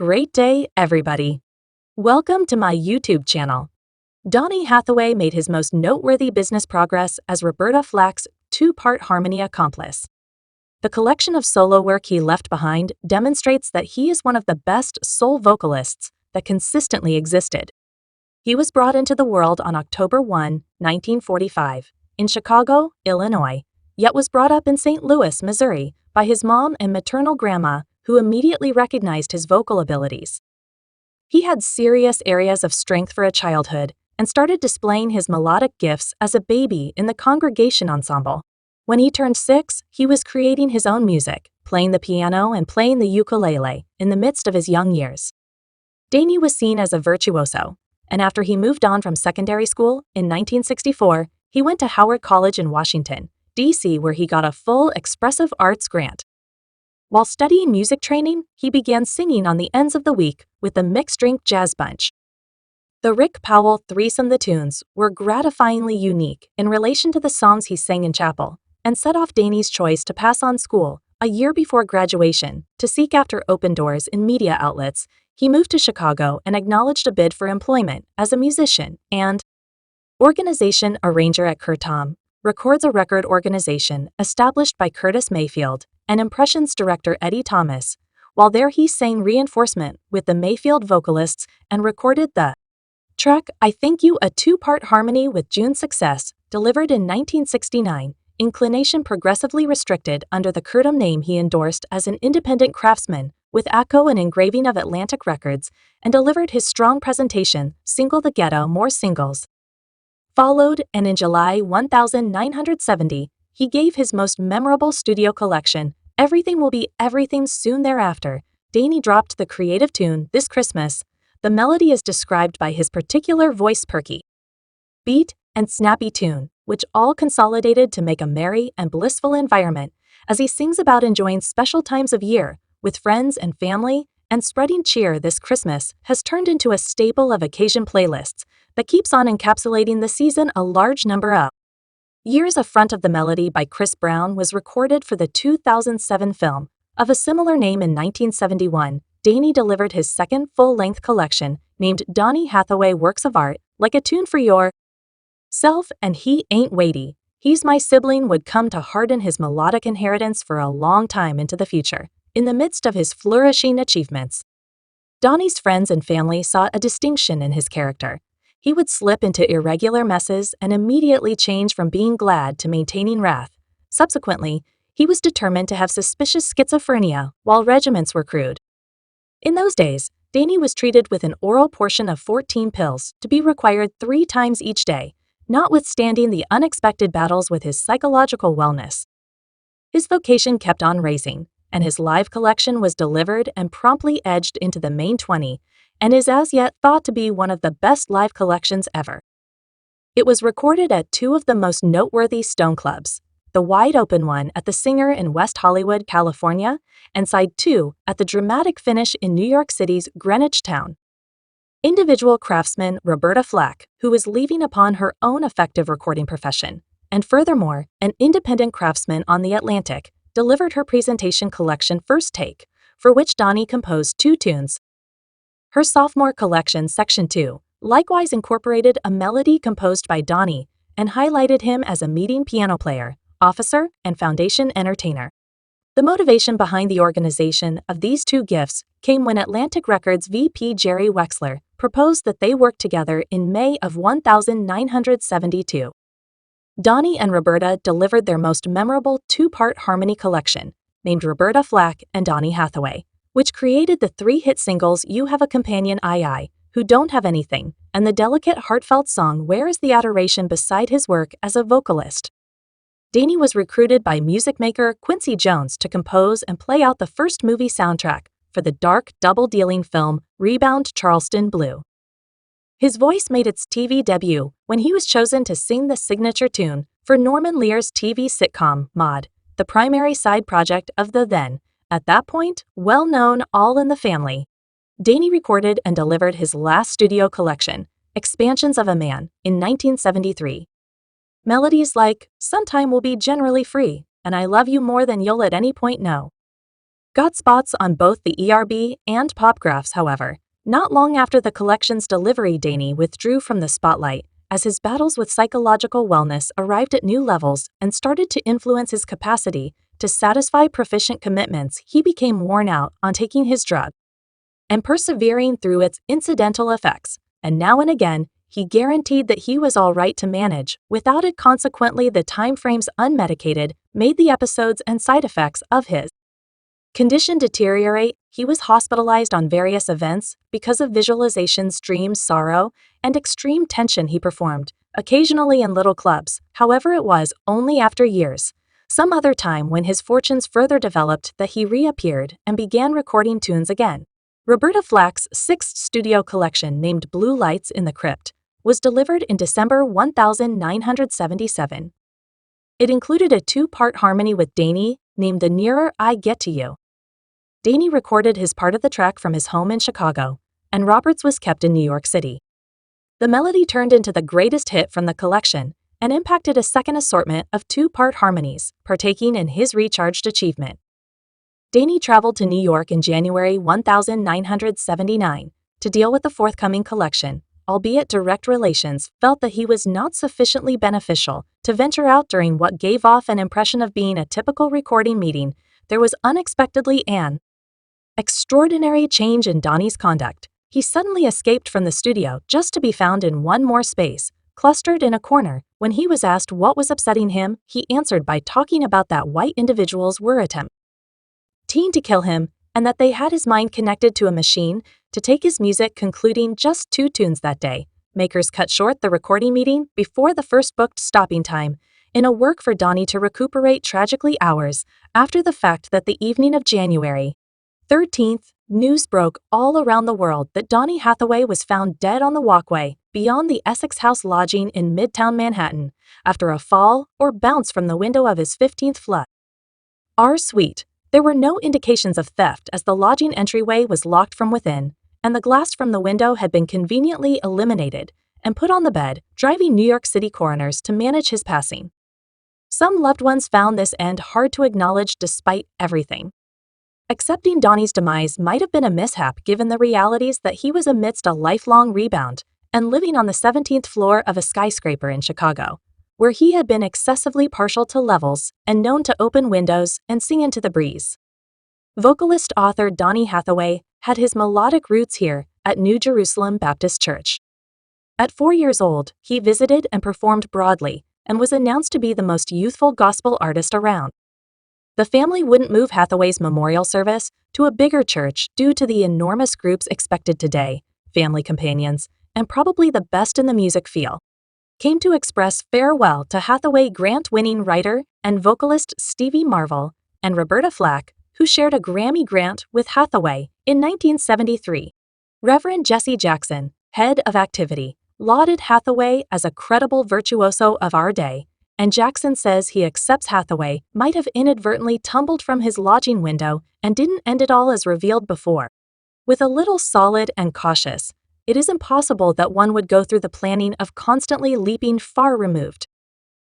Great day, everybody. Welcome to my YouTube channel. Donny Hathaway made his most noteworthy business progress as Roberta Flack's two-part harmony accomplice. The collection of solo work he left behind demonstrates that he is one of the best soul vocalists that consistently existed. He was brought into the world on October 1, 1945, in Chicago, Illinois, yet was brought up in St. Louis, Missouri, by his mom and maternal grandma, who immediately recognized his vocal abilities. He had serious areas of strength for a childhood and started displaying his melodic gifts as a baby in the congregation ensemble. When he turned 6, he was creating his own music, playing the piano and playing the ukulele in the midst of his young years. Donny was seen as a virtuoso, and after he moved on from secondary school in 1964, he went to Howard College in Washington, D.C., where he got a full expressive arts grant. While studying music training, he began singing on the ends of the week with the Mixed Drink Jazz Bunch. The Rick Powell threesome The Tunes were gratifyingly unique in relation to the songs he sang in chapel, and set off Donny's choice to pass on school a year before graduation to seek after open doors in media outlets. He moved to Chicago and acknowledged a bid for employment as a musician and organization arranger at Curtom Records, a record organization established by Curtis Mayfield and Impressions director Eddie Thomas. While there, he sang Reinforcement with the Mayfield vocalists and recorded the track I Thank You, a two-part harmony with June Success, delivered in 1969. Inclination progressively restricted under the Curtom name, he endorsed as an independent craftsman with ACO and engraving of Atlantic Records, and delivered his strong presentation single The Ghetto. More singles followed, and in July 1970, he gave his most memorable studio collection, Everything Will Be Everything. Soon thereafter, Donny dropped the creative tune This Christmas. The melody is described by his particular voice, perky beat, and snappy tune, which all consolidated to make a merry and blissful environment as he sings about enjoying special times of year with friends and family, and spreading cheer. This Christmas has turned into a staple of occasion playlists that keeps on encapsulating the season. A large number of years. A front of the melody by Chris Brown was recorded for the 2007 film of a similar name. In 1971, Donny delivered his second full-length collection named Donny Hathaway Works of Art, Like a Tune for Your Self and He Ain't Weighty. He's My Sibling would come to harden his melodic inheritance for a long time into the future. In the midst of his flourishing achievements, Donny's friends and family saw a distinction in his character. He would slip into irregular messes and immediately change from being glad to maintaining wrath. Subsequently, he was determined to have suspicious schizophrenia while regiments were crewed. In those days, Donny was treated with an oral portion of 14 pills to be required 3 times each day, notwithstanding the unexpected battles with his psychological wellness. His vocation kept on raising, and his live collection was delivered and promptly edged into the main 20, and is as yet thought to be one of the best live collections ever. It was recorded at 2 of the most noteworthy Stone clubs, the Wide Open one at the Singer in West Hollywood, California, and Side 2 at the Dramatic Finish in New York City's Greenwich Town. Individual craftsman Roberta Flack, who was leaving upon her own effective recording profession, and furthermore, an independent craftsman on the Atlantic, delivered her presentation collection First Take, for which Donny composed 2 tunes. Her sophomore collection, Section 2, likewise incorporated a melody composed by Donny and highlighted him as a meeting piano player, officer, and foundation entertainer. The motivation behind the organization of these 2 gifts came when Atlantic Records VP Jerry Wexler proposed that they work together in May of 1972. Donny and Roberta delivered their most memorable 2-part harmony collection, named Roberta Flack and Donny Hathaway, which created the 3 hit singles You Have a Companion, I, Who Don't Have Anything, and the delicate, heartfelt song Where Is the Adoration. Beside his work as a vocalist, Donny was recruited by music maker Quincy Jones to compose and play out the first movie soundtrack for the dark, double-dealing film Rebound Charleston Blue. His voice made its TV debut when he was chosen to sing the signature tune for Norman Lear's TV sitcom Maude, the primary side project of the then, at that point, well-known All in the Family. Donny recorded and delivered his last studio collection, Expansions of a Man, in 1973. Melodies like Sometime Will Be Generally Free and I Love You More Than You'll at Any Point Know got spots on both the ERB and pop graphs, however. Not long after the collection's delivery, Donny withdrew from the spotlight as his battles with psychological wellness arrived at new levels and started to influence his capacity to satisfy proficient commitments. He became worn out on taking his drug and persevering through its incidental effects, and now and again, he guaranteed that he was all right to manage without it. Consequently, the time frames unmedicated made the episodes and side effects of his condition deteriorate. He was hospitalized on various events because of visualizations, dreams, sorrow, and extreme tension. He performed, occasionally in little clubs. However, it was only after years, some other time when his fortunes further developed, that he reappeared and began recording tunes again. Roberta Flack's sixth studio collection, named Blue Lights in the Crypt, was delivered in December 1977. It included a two-part harmony with Donny named The Nearer I Get to You. Donny recorded his part of the track from his home in Chicago, and Roberts was kept in New York City. The melody turned into the greatest hit from the collection and impacted a second assortment of two-part harmonies, partaking in his recharged achievement. Donny traveled to New York in January 1979 to deal with the forthcoming collection, albeit direct relations felt that he was not sufficiently beneficial to venture out during what gave off an impression of being a typical recording meeting. There was unexpectedly an extraordinary change in Donny's conduct. He suddenly escaped from the studio just to be found in one more space, clustered in a corner. When he was asked what was upsetting him, he answered by talking about that white individuals were attempting to kill him, and that they had his mind connected to a machine to take his music, concluding just 2 tunes that day. Makers cut short the recording meeting before the first booked stopping time, in a work for Donny to recuperate tragically hours after the fact. That the evening of January 13th, news broke all around the world that Donny Hathaway was found dead on the walkway beyond the Essex House lodging in Midtown Manhattan after a fall or bounce from the window of his 15th floor suite. There were no indications of theft, as the lodging entryway was locked from within, and the glass from the window had been conveniently eliminated and put on the bed, driving New York City coroners to manage his passing. Some loved ones found this end hard to acknowledge despite everything. Accepting Donny's demise might have been a mishap given the realities that he was amidst a lifelong rebound and living on the 17th floor of a skyscraper in Chicago, where he had been excessively partial to levels and known to open windows and sing into the breeze. Vocalist author Donny Hathaway had his melodic roots here at New Jerusalem Baptist Church. At 4 years old, he visited and performed broadly and was announced to be the most youthful gospel artist around. The family wouldn't move Hathaway's memorial service to a bigger church due to the enormous groups expected today. Family companions, and probably the best in the music field, came to express farewell to Hathaway. Grant-winning writer and vocalist Stevie Marvel and Roberta Flack, who shared a Grammy grant with Hathaway in 1973. Reverend Jesse Jackson, head of Activity, lauded Hathaway as a credible virtuoso of our day, and Jackson says he accepts Hathaway might have inadvertently tumbled from his lodging window and didn't end it all as revealed before. With a little solid and cautious, it is impossible that one would go through the planning of constantly leaping far removed.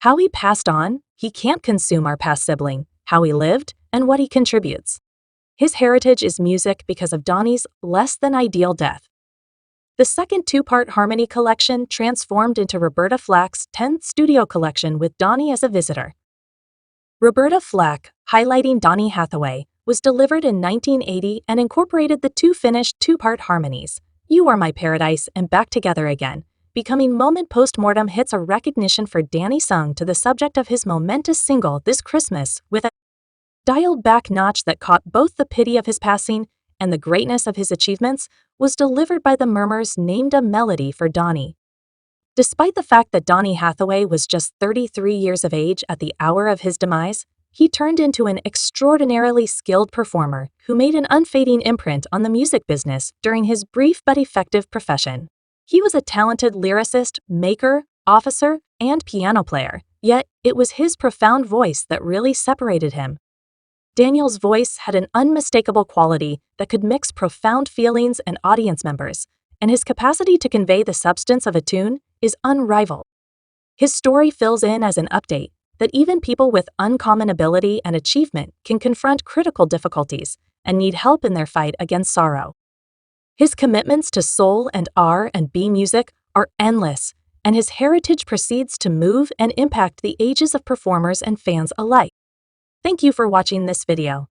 How he passed on, he can't consume our past sibling, how he lived, and what he contributes. His heritage is music because of Donny's less than ideal death. The second 2-part harmony collection transformed into Roberta Flack's 10th studio collection with Donny as a visitor. Roberta Flack, highlighting Donny Hathaway, was delivered in 1980 and incorporated the 2 finished 2-part harmonies, You Are My Paradise and Back Together Again, becoming moment post-mortem hits. A recognition for Donny sung to the subject of his momentous single This Christmas with a dialed-back notch that caught both the pity of his passing and the greatness of his achievements, was delivered by the Murmurs, named A Melody for Donny. Despite the fact that Donny Hathaway was just 33 years of age at the hour of his demise, he turned into an extraordinarily skilled performer who made an unfading imprint on the music business during his brief but effective profession. He was a talented lyricist, maker, officer, and piano player, yet it was his profound voice that really separated him. Daniel's voice had an unmistakable quality that could mix profound feelings and audience members, and his capacity to convey the substance of a tune is unrivaled. His story fills in as an update, that even people with uncommon ability and achievement can confront critical difficulties and need help in their fight against sorrow. His commitments to soul and R&B music are endless, and his heritage proceeds to move and impact the ages of performers and fans alike. Thank you for watching this video.